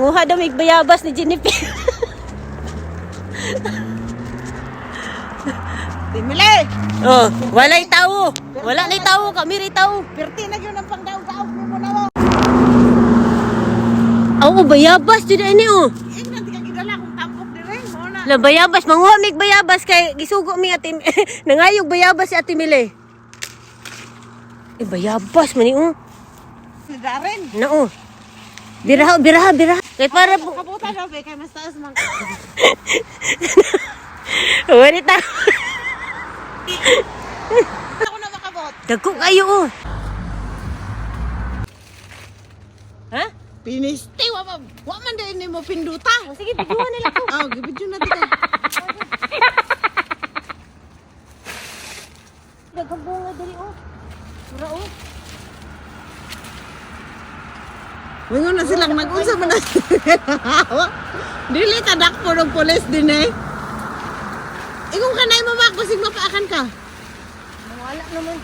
Nguha daw may bayabas ni Jennifer. Timili! Oh, walay tao. Wala na tao, kami rin tao. Perti na yun ang pangdaog-daog mo na mo. Oo, bayabas jud ini oh. Eh, nanti ka gidala kung tampok di rin. Mo na. La bayabas, manguha mig bayabas kay gisugo mi ati nangayog bayabas si Ate Mile. Eh bayabas man ni oh. Darin. Nao. Biraha. Kay para po. Kabuta daw, kay mas taas man. Wala ta. Ako na makabot. Dagko kayo oh. Ha? Piniste, wa man din mo pinduta. Oh, sige, biguan nila ko. Oh, gibidyo na tika. Daghang bunga diri oh. Sura oh. Wingon na silang nag-unsa man na. Dili tadak po ng pulis din eh. Ikong kanay mo mak, basig mapaakan ka. Wala naman.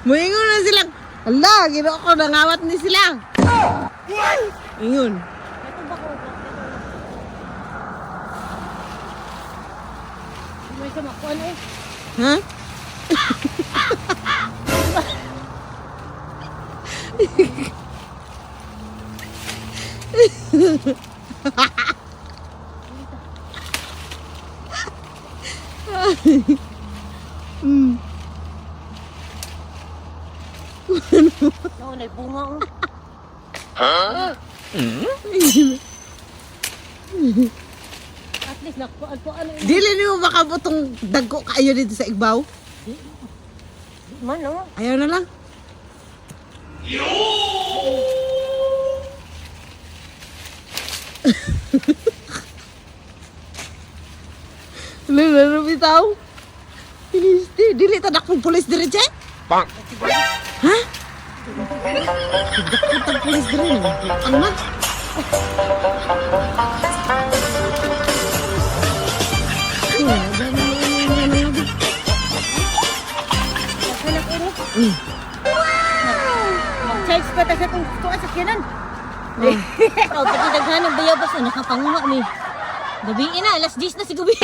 Moingon na silang, ala, gino ko nangawat ni sila. Ingon. May samakuan eh. Ha? Oo, may bunga oh. At least nakuan ano. Dili niyo makabutong dagko kayo dito sa Igbaw? Man oh. Ayaw na lang. Lalo bitaw. Piniste, dili tadak ng pulis dire, che? Bonk. Ha? Tadak ng pulis dire. Ang man. Mag-charge pa ta sa itong kuha sa kinan. Oh, pati daghan ng bayabas na nakapanguha ni. Gabiin na, alas 10 na si gabi.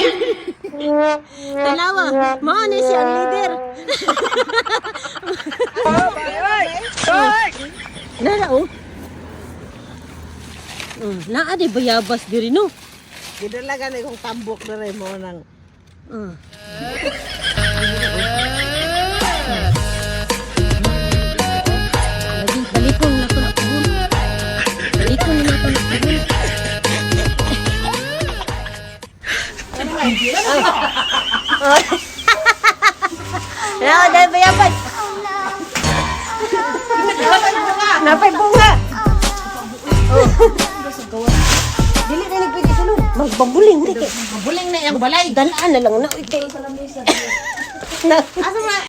Tanawa, maano siya ang leader. Nara oh. Naa di bayabas diri no. Gidalagan na kong tambok na rin mo ng... Balikon na ko na kubun. Balikon na ko na kubun. Ano, dahil bayabas. Napay bunga. Dili na nagpwede sulod. Magbabuling. Buling na yung balay. Dalaan na lang na. Asa ma?